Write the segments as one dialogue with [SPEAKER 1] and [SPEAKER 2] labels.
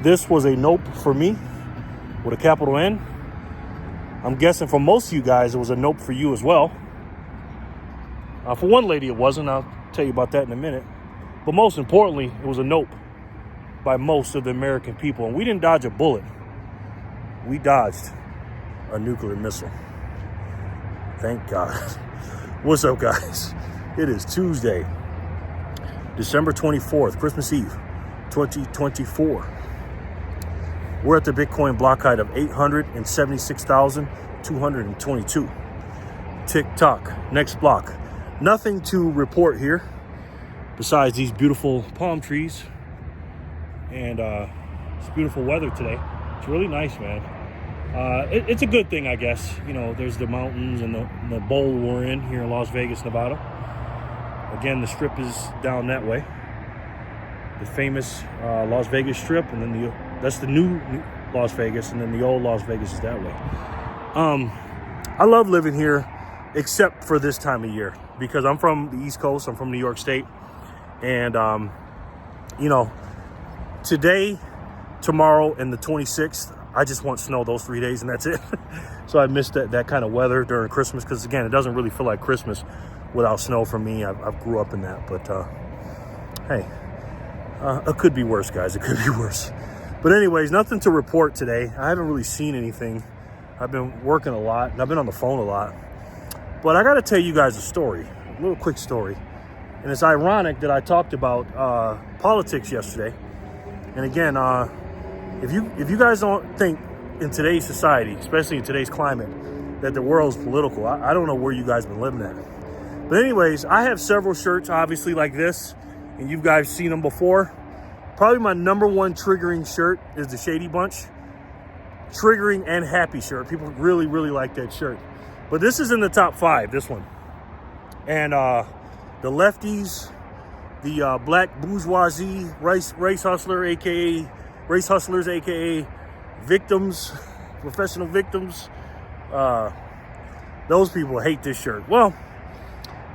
[SPEAKER 1] this was a nope for me with a capital N. I'm guessing for most of you guys, it was a nope for you as well. For one lady, it wasn't. I'll tell you about that in a minute. But most importantly, it was a nope by most of the American people. And we didn't dodge a bullet. We dodged a nuclear missile. Thank God. What's up, guys? It is Tuesday, December 24th, Christmas Eve, 2024. We're at the Bitcoin block height of 876,222. Tick-tock, next block. Nothing to report here besides these beautiful palm trees. And it's beautiful weather today. It's really nice, man. It's a good thing, I guess. You know, there's the mountains and the bowl we're in here in Las Vegas, Nevada. Again, the strip is down that way. The famous Las Vegas strip, and then that's the new Las Vegas, and then the old Las Vegas is that way. I love living here, except for this time of year, because I'm from the East Coast. I'm from New York State. And, you know, today, tomorrow, and the 26th, I just want snow those 3 days, and that's it. So I missed that kind of weather during Christmas, because, again, it doesn't really feel like Christmas without snow for me. I grew up in that. But, hey, it could be worse, guys. It could be worse. But anyways, nothing to report today. I haven't really seen anything. I've been working a lot, and I've been on the phone a lot. But I got to tell you guys a story, a little quick story. And it's ironic that I talked about politics yesterday. And again, if you guys don't think in today's society, especially in today's climate, that the world's political, I don't know where you guys been living at. But anyways, I have several shirts, obviously, like this, and you guys seen them before. Probably my number one triggering shirt is the Shady Bunch. Triggering and happy shirt. People really, really like that shirt. But this is in the top 5, this one. And the lefties, the black bourgeoisie, race hustler, aka race hustlers, aka victims, professional victims. Those people hate this shirt. Well,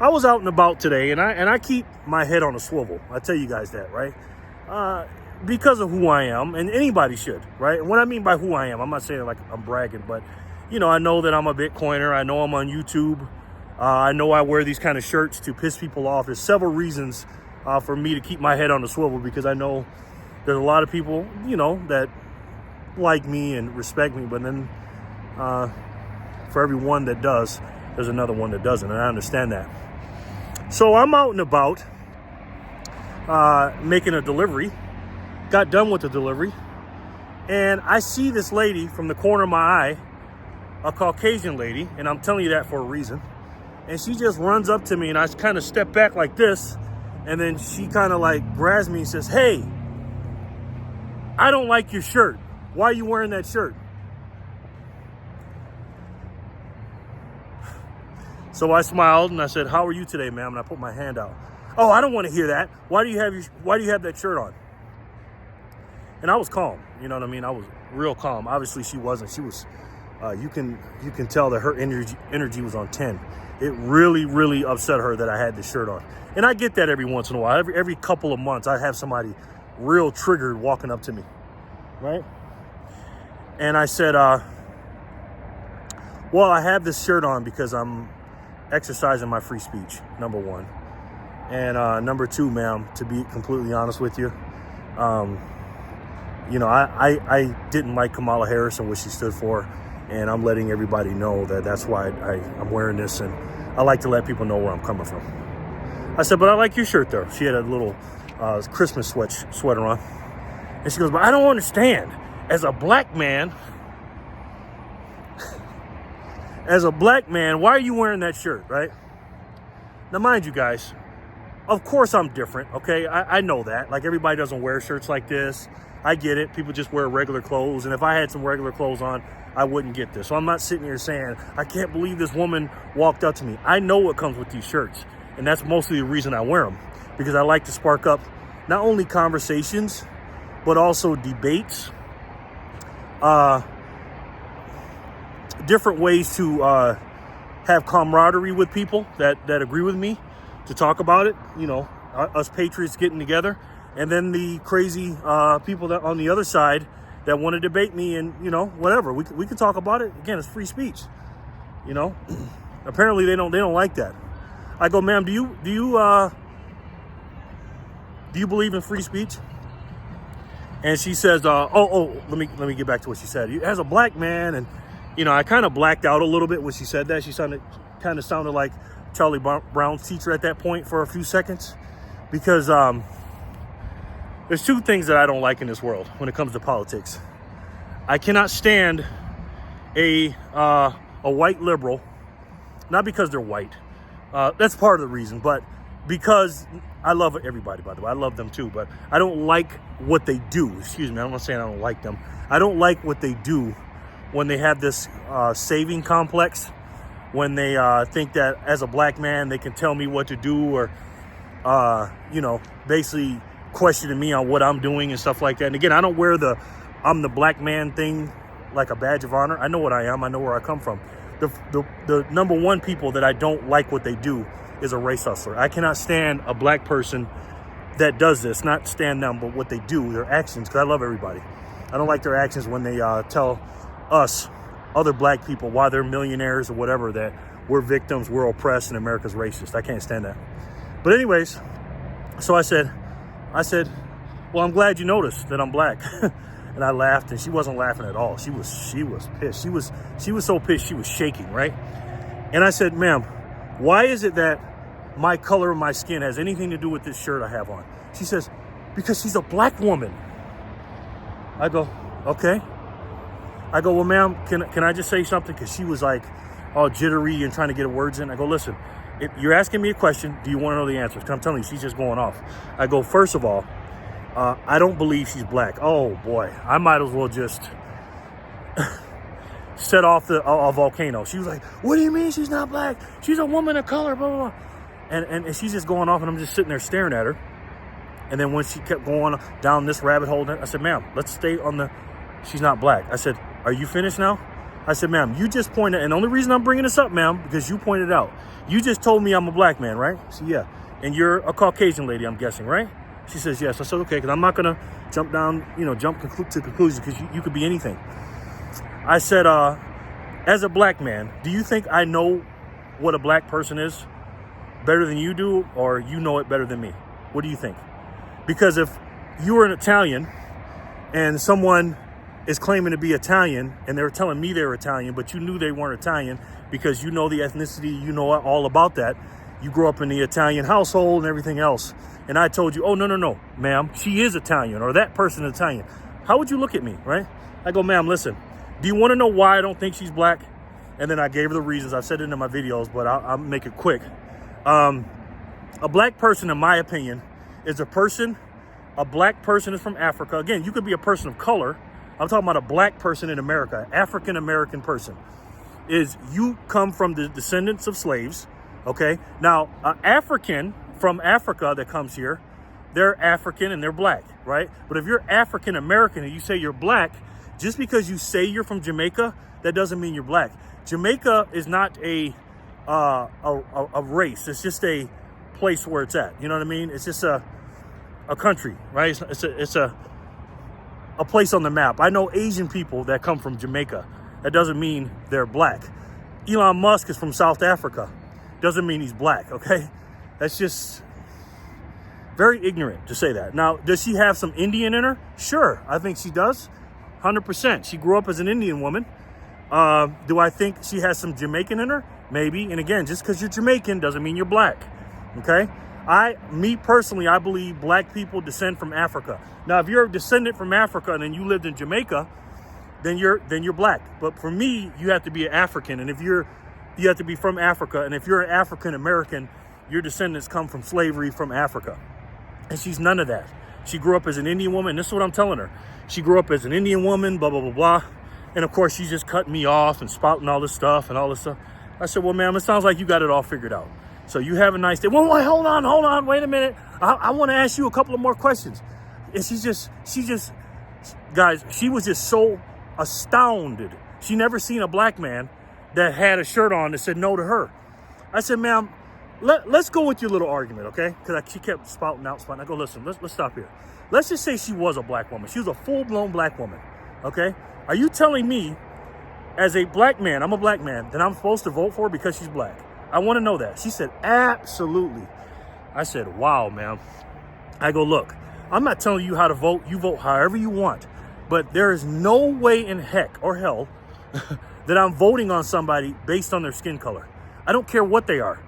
[SPEAKER 1] I was out and about today, and I keep my head on a swivel. I tell you guys that, right? Because of who I am, and anybody should, right? And what I mean by who I am, I'm not saying like I'm bragging, but you know, I know that I'm a Bitcoiner. I know I'm on YouTube. I know I wear these kind of shirts to piss people off. There's several reasons for me to keep my head on the swivel, because I know there's a lot of people, you know, that like me and respect me, but then for every one that does, there's another one that doesn't, and I understand that. So I'm out and about making a delivery. Got done with the delivery, and I see this lady from the corner of my eye, a Caucasian lady, and I'm telling you that for a reason. And she just runs up to me, and I kind of step back like this, and then she kind of like grabs me and says, "Hey, I don't like your shirt. Why are you wearing that shirt?" So I smiled and I said, "How are you today, ma'am?" And I put my hand out. "Oh, I don't want to hear that. Why do you have that shirt on?" And I was calm, you know what I mean? I was real calm. Obviously, she wasn't. She was. You can tell that her energy was on 10. It really, really upset her that I had this shirt on. And I get that every once in a while. Every couple of months, I have somebody real triggered walking up to me, right? And I said, well, I have this shirt on because I'm exercising my free speech, number one. And number two, ma'am, to be completely honest with you, you know, I didn't like Kamala Harris and what she stood for. And I'm letting everybody know that that's why I'm wearing this. And I like to let people know where I'm coming from. I said, but I like your shirt, though. She had a little Christmas sweater on. And she goes, but I don't understand. As a black man, why are you wearing that shirt, right? Now, mind you guys, of course I'm different, okay? I know that. Like, everybody doesn't wear shirts like this. I get it. People just wear regular clothes. And if I had some regular clothes on, I wouldn't get this. So I'm not sitting here saying, I can't believe this woman walked up to me. I know what comes with these shirts. And that's mostly the reason I wear them. Because I like to spark up not only conversations, but also debates. Different ways to have camaraderie with people that agree with me, to talk about it. You know, us patriots getting together. and then the crazy people that on the other side that want to debate me, and you know, whatever. We can talk about it. Again, it's free speech. You know, apparently they don't like that. I go, ma'am, do you believe in free speech? And she says, let me get back to what she said. As a black man, and you know, I kind of blacked out a little bit when she said that. She sounded like Charlie Brown's teacher at that point for a few seconds, because there's two things that I don't like in this world when it comes to politics. I cannot stand a white liberal, not because they're white. That's part of the reason, but because I love everybody, by the way. I love them too, but I don't like what they do. Excuse me, I'm not saying I don't like them. I don't like what they do when they have this saving complex, when they think that as a black man, they can tell me what to do, or, you know, basically questioning me on what I'm doing and stuff like that. And again, I don't wear I'm the black man thing like a badge of honor. I know what I am. I know where I come from. The number one people that I don't like what they do is a race hustler. I cannot stand a black person that does this, not stand them, but what they do, their actions, because I love everybody. I don't like their actions when they tell us, other black people, why they're millionaires or whatever, that we're victims, we're oppressed, and America's racist. I can't stand that. But anyways, so I said, well, I'm glad you noticed that I'm black. And I laughed, and she wasn't laughing at all. She was pissed. She was so pissed she was shaking, right? And I said, ma'am, why is it that my color of my skin has anything to do with this shirt I have on? She says, because she's a black woman. I go, okay. I go, well, ma'am, can I just say something? Because she was like all jittery and trying to get her words in. I go, listen, if you're asking me a question, do you want to know the answers? Because I'm telling you, she's just going off. I go, first of all, I don't believe she's black. Oh, boy. I might as well just set off a volcano. She was like, what do you mean she's not black? She's a woman of color, blah, blah, blah. And she's just going off, and I'm just sitting there staring at her. And then when she kept going down this rabbit hole, I said, ma'am, let's stay on she's not black. I said, are you finished now? I said, ma'am, you just pointed, and the only reason I'm bringing this up, ma'am, because you pointed out, you just told me I'm a black man, right? So yeah, and you're a Caucasian lady, I'm guessing, right? She says, yes. I said, okay, because I'm not going to jump down, jump to conclusions, because you could be anything. I said, as a black man, do you think I know what a black person is better than you do, or you know it better than me? What do you think? Because if you were an Italian and someone is claiming to be Italian and they're telling me they're Italian, but you knew they weren't Italian because you know the ethnicity, you know all about that. You grew up in the Italian household and everything else. And I told you, oh, no, ma'am, she is Italian, or that person is Italian. How would you look at me, right? I go, ma'am, listen, do you want to know why I don't think she's black? And then I gave her the reasons. I've said it in my videos, but I'll make it quick. A black person, in my opinion, is a black person is from Africa. Again, you could be a person of color. I'm talking about a black person in America, African-American person. Is you come from the descendants of slaves, okay? Now, African from Africa that comes here, they're African and they're black, right? But if you're African-American and you say you're black, just because you say you're from Jamaica, that doesn't mean you're black. Jamaica is not a race. It's just a place where it's at. You know what I mean? It's just a country, right? It's a place on the map. I know Asian people that come from Jamaica. That doesn't mean they're black. Elon Musk is from South Africa. Doesn't mean he's black, okay? That's just very ignorant to say that. Now, does she have some Indian in her? Sure, I think she does. 100%. She grew up as an Indian woman. Do I think she has some Jamaican in her? Maybe. And again, just because you're Jamaican doesn't mean you're black, okay? Me personally, I believe black people descend from Africa. Now, if you're a descendant from Africa and then you lived in Jamaica, then you're black. But for me, you have to be an African, and you have to be from Africa. And if you're an African American, your descendants come from slavery from Africa. And she's none of that. She grew up as an Indian woman. This is what I'm telling her. She grew up as an Indian woman, blah, blah, blah, blah. And of course, she's just cutting me off and spouting all this stuff and all this stuff. I said, well, ma'am, it sounds like you got it all figured out. So you have a nice day. Well, hold on, wait a minute. I want to ask you a couple of more questions. And guys, she was just so astounded. She never seen a black man that had a shirt on that said no to her. I said, ma'am, let's go with your little argument, okay? Because she kept spouting out. I go, listen, let's stop here. Let's just say she was a black woman. She was a full-blown black woman, okay? Are you telling me, as a black man, I'm a black man, that I'm supposed to vote for her because she's black? I want to know that. She said, absolutely. I said, wow, ma'am. I go, look, I'm not telling you how to vote. You vote however you want. But there is no way in heck or hell that I'm voting on somebody based on their skin color. I don't care what they are.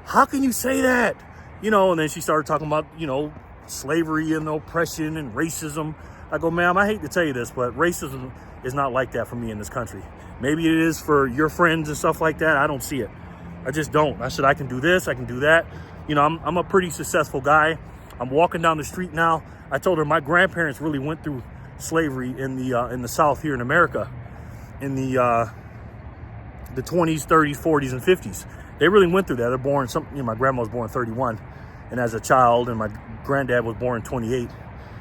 [SPEAKER 1] How can you say that? You know, and then she started talking about, you know, slavery and oppression and racism. I go, ma'am, I hate to tell you this, but racism is not like that for me in this country. Maybe it is for your friends and stuff like that. I don't see it. I just don't. I said, I can do this, I can do that. You know, I'm a pretty successful guy. I'm walking down the street now. I told her my grandparents really went through slavery in the South here in America in the 20s, 30s, 40s, and 50s. They really went through that. They're born, my grandma was born 31, and as a child, and my granddad was born 28.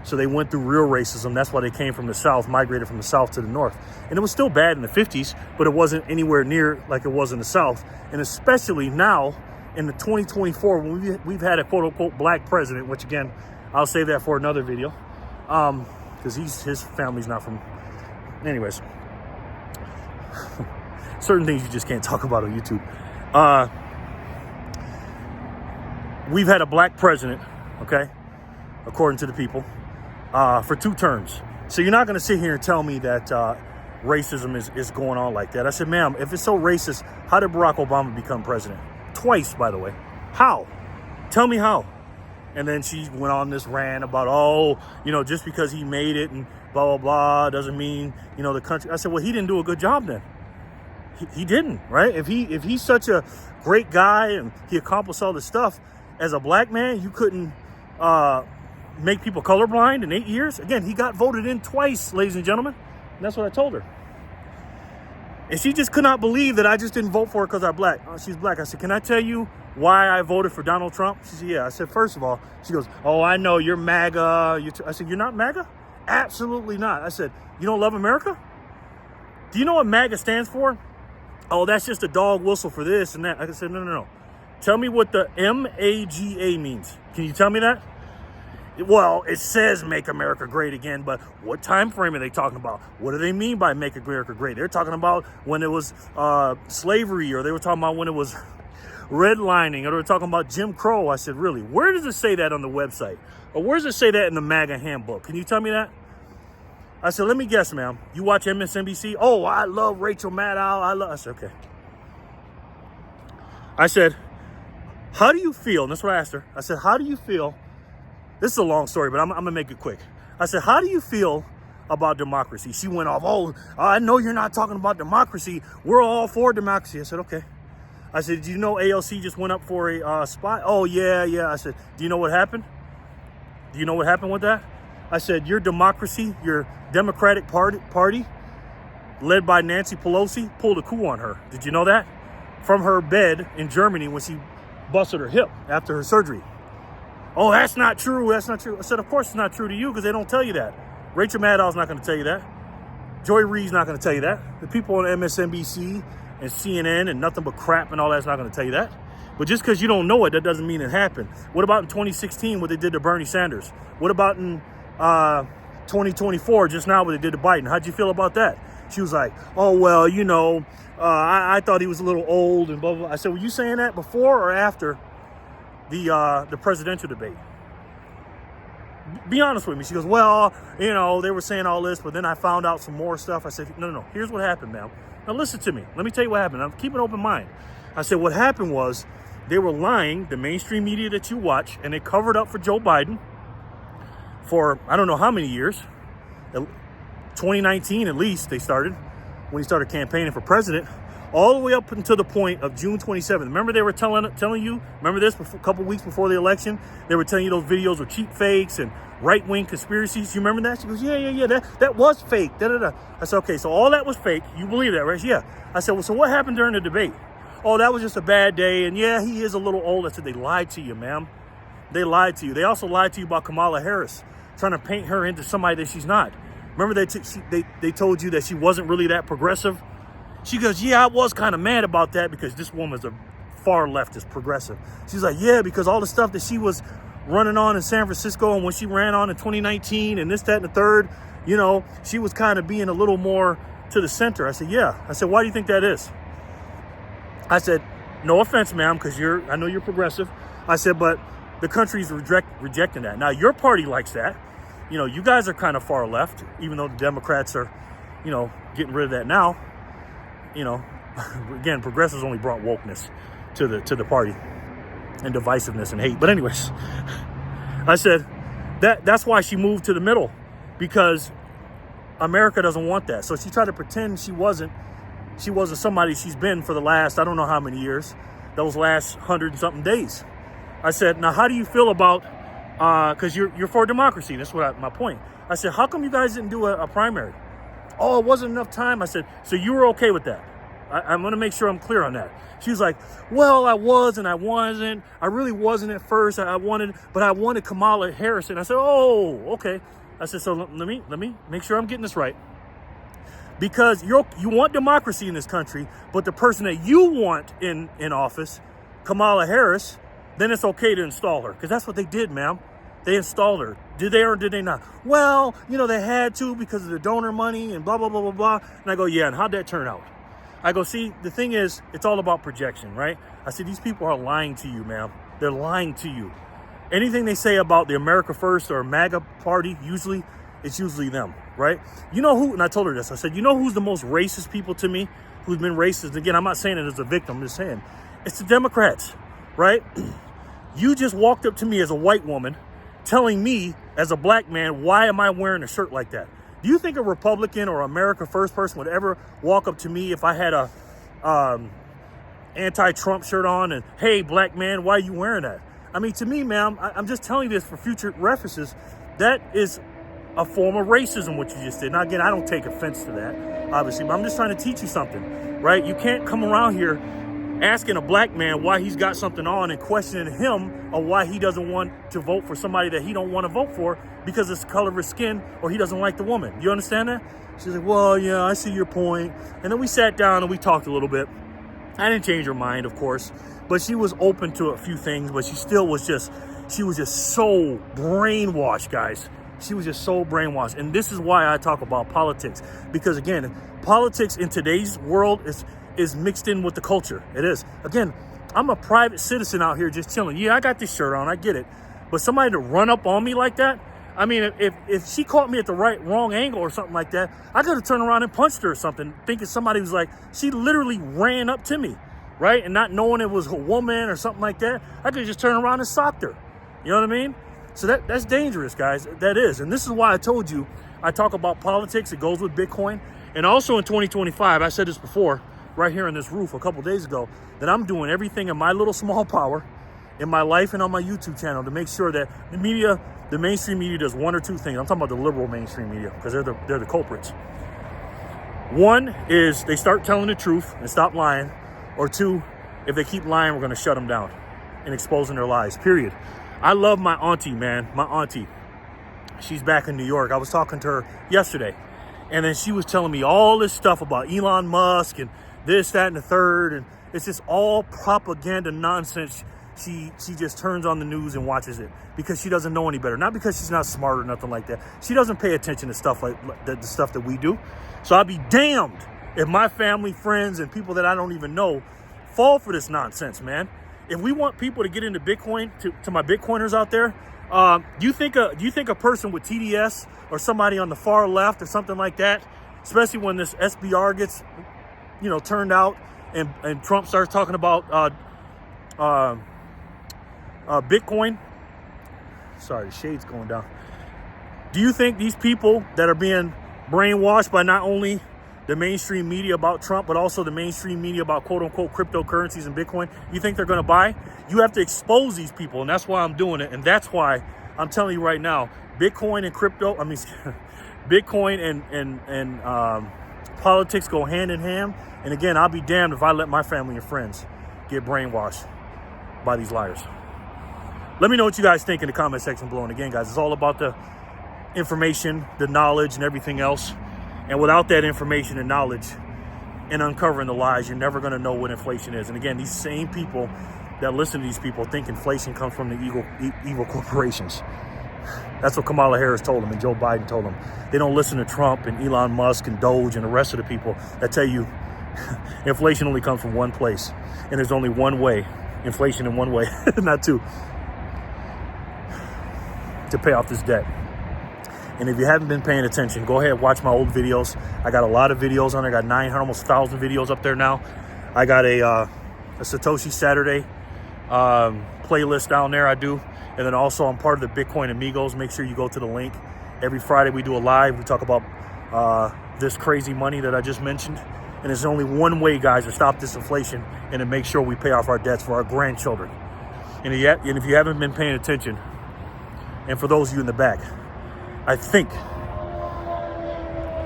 [SPEAKER 1] So they went through real racism. That's why they came from the South, migrated from the South to the North. And it was still bad in the 50s, but it wasn't anywhere near like it was in the South. And especially now in the 2024, when we've had a quote unquote black president, which again, I'll save that for another video. Because his family's not from, anyways. Certain things you just can't talk about on YouTube. We've had a black president, okay, according to the people, for 2 terms. So you're not going to sit here and tell me that racism is going on like that. I said, ma'am, if it's so racist, how did Barack Obama become president? Twice, by the way. How? Tell me how. And then she went on this rant about, oh, you know, just because he made it and blah, blah, blah, doesn't mean, you know, the country. I said, well, he didn't do a good job then. He didn't, right? If he's such a great guy and he accomplished all this stuff, as a black man, you couldn't make people colorblind in 8 years. Again, he got voted in twice, ladies and gentlemen. And that's what I told her. And she just could not believe that I just didn't vote for her because I'm black. She's black. I said, can I tell you why I voted for Donald Trump? She said, yeah. I said, first of all, she goes, oh, I know, you're MAGA. I said, you're not MAGA? Absolutely not. I said, you don't love America? Do you know what MAGA stands for? Oh, that's just a dog whistle for this and that. I said, no. Tell me what the MAGA means. Can you tell me that? Well, it says Make America Great Again, but what time frame are they talking about? What do they mean by Make America Great? They're talking about when it was slavery, or they were talking about when it was redlining, or they were talking about Jim Crow. I said, really? Where does it say that on the website? Or where does it say that in the MAGA handbook? Can you tell me that? I said, let me guess, ma'am. You watch MSNBC? Oh, I love Rachel Maddow. I said, okay. I said, how do you feel? And that's what I asked her. I said, how do you feel? This is a long story, but I'm going to make it quick. I said, how do you feel about democracy? She went off, oh, I know you're not talking about democracy. We're all for democracy. I said, okay. I said, do you know ALC just went up for a spot? Oh, yeah. I said, do you know what happened? Do you know what happened with that? I said, your democracy, your Democratic Party, led by Nancy Pelosi, pulled a coup on her. Did you know that? From her bed in Germany when she busted her hip after her surgery. Oh, that's not true. That's not true. I said, of course it's not true to you because they don't tell you that. Rachel Maddow's not going to tell you that. Joy Reid's not going to tell you that. The people on MSNBC and CNN and nothing but crap and all that's not going to tell you that. But just because you don't know it, that doesn't mean it happened. What about in 2016, what they did to Bernie Sanders? What about in 2024, just now, what they did to Biden? How'd you feel about that? She was like, oh, well, you know, I thought he was a little old and blah, blah. I said, were you saying that before or after the presidential debate? Be honest with me. She goes, well, you know, they were saying all this, but then I found out some more stuff. I said, no. Here's what happened, ma'am. Now listen to me. Let me tell you what happened. I'm keeping an open mind. I said, what happened was they were lying, the mainstream media that you watch, and they covered up for Joe Biden for I don't know how many years. 2019 at least they started, when he started campaigning for president, all the way up until the point of June 27th. Remember they were telling you, remember this a couple weeks before the election? They were telling you those videos were cheap fakes and right-wing conspiracies. You remember that? She goes, yeah, that was fake. I said, okay, so all that was fake. You believe that, right? Yeah. I said, well, so what happened during the debate? Oh, that was just a bad day. And yeah, he is a little old. I said, they lied to you, ma'am. They lied to you. They also lied to you about Kamala Harris, trying to paint her into somebody that she's not. Remember they told you that she wasn't really that progressive? She goes, yeah, I was kind of mad about that because this woman's a far leftist, progressive. She's like, yeah, because all the stuff that she was running on in San Francisco and when she ran on in 2019 and this, that, and the third, you know, she was kind of being a little more to the center. I said, yeah. I said, why do you think that is? I said, no offense, ma'am, because I know you're progressive. I said, but the country's rejecting that. Now, your party likes that. You know, you guys are kind of far left, even though the Democrats are, you know, getting rid of that now. You know, again, progressives only brought wokeness to the party and divisiveness and hate. But anyways, I said that's why she moved to the middle, because America doesn't want that. So she tried to pretend she wasn't somebody she's been for the last, I don't know how many years, those last 100 and something days. I said, now, how do you feel about, because you're for democracy. That's my point. I said, how come you guys didn't do a primary? Oh, it wasn't enough time. I said, so you were okay with that? I'm going to make sure I'm clear on that. She was like, well, I was and I wasn't. I really wasn't at first. I wanted Kamala Harris. And I said, oh, okay. I said, so let me make sure I'm getting this right. Because you want democracy in this country, but the person that you want in office, Kamala Harris, then it's okay to install her. Because that's what they did, ma'am. They installed her. Did they or did they not? Well, you know, they had to because of the donor money and blah, blah, blah, blah, blah. And I go, yeah, and how'd that turn out? I go, see, the thing is, it's all about projection, right? I said, these people are lying to you, ma'am. They're lying to you. Anything they say about the America First or MAGA party, it's usually them, right? You know who, and I told her this, I said, you know who's the most racist people to me, who's been racist? Again, I'm not saying it as a victim, I'm just saying, it's the Democrats, right? You just walked up to me as a white woman telling me as a black man, why am I wearing a shirt like that? Do you think a Republican or America First person would ever walk up to me if I had a anti-Trump shirt on and, hey, black man, why are you wearing that? I mean, to me, ma'am, I'm just telling you this for future references. That is a form of racism, what you just did. Now, again, I don't take offense to that, obviously, but I'm just trying to teach you something, right? You can't come around here asking a black man why he's got something on and questioning him on why he doesn't want to vote for somebody that he don't want to vote for because it's the color of his skin or he doesn't like the woman. You understand that? She's like, well, yeah, I see your point. And then we sat down and we talked a little bit. I didn't change her mind, of course, but she was open to a few things, but she was just so brainwashed, guys. She was just so brainwashed. And this is why I talk about politics, because again, politics in today's world is mixed in with the culture. It is. Again, I'm a private citizen out here just chilling. Yeah, I got this shirt on, I get it. But somebody to run up on me like that, I mean, if she caught me at the wrong angle or something like that, I could have turned around and punched her or something, thinking somebody was like, she literally ran up to me, right? And not knowing it was a woman or something like that, I could just turn around and socked her. You know what I mean? So that's dangerous, guys. That is. And this is why I told you, I talk about politics. It goes with Bitcoin. And also in 2025, I said this before, right here on this roof a couple days ago, that I'm doing everything in my little small power in my life and on my YouTube channel to make sure that the mainstream media does one or two things. I'm talking about the liberal mainstream media because they're the culprits. One is they start telling the truth and stop lying. Or two, if they keep lying, we're going to shut them down and exposing their lies, period. I love my auntie, man. My auntie, she's back in New York. I was talking to her yesterday, and then she was telling me all this stuff about Elon Musk and this, that, and the third, and it's just all propaganda nonsense. She just turns on the news and watches it because she doesn't know any better. Not because she's not smart or nothing like that. She doesn't pay attention to stuff like the stuff that we do. So I'd be damned if my family, friends, and people that I don't even know fall for this nonsense, man. If we want people to get into Bitcoin, to my Bitcoiners out there, do you think a person with TDS or somebody on the far left or something like that, especially when this SBR gets, turned out and Trump starts talking about Bitcoin? Sorry, the shade's going down. Do you think these people that are being brainwashed by not only the mainstream media about Trump, but also the mainstream media about quote unquote cryptocurrencies and Bitcoin, you think they're going to buy? You have to expose these people. And that's why I'm doing it. And that's why I'm telling you right now, Bitcoin and crypto, Bitcoin and politics go hand in hand. And again, I'll be damned if I let my family and friends get brainwashed by these liars. Let me know what you guys think in the comment section below. And again, guys, it's all about the information, the knowledge, and everything else. And without that information and knowledge, and uncovering the lies, you're never going to know what inflation is. And again, these same people that listen to these people think inflation comes from the evil corporations. That's what Kamala Harris told them and Joe Biden told them. They don't listen to Trump and Elon Musk and Doge and the rest of the people that tell you inflation only comes from one place. And there's only one way, inflation in one way, not two, to pay off this debt. And if you haven't been paying attention, go ahead and watch my old videos. I got a lot of videos on there. I got 900, almost 1,000 videos up there now. I got a Satoshi Saturday playlist down there, I do. And then also I'm part of the Bitcoin Amigos. Make sure you go to the link. Every Friday we do a live. We talk about this crazy money that I just mentioned. And there's only one way, guys, to stop this inflation and to make sure we pay off our debts for our grandchildren. And if you haven't been paying attention, and for those of you in the back, I think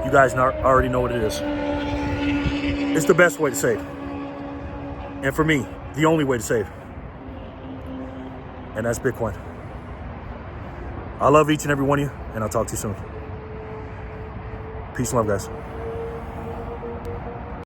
[SPEAKER 1] you guys already know what it is. It's the best way to save. And for me, the only way to save. And that's Bitcoin. I love each and every one of you, and I'll talk to you soon. Peace and love, guys.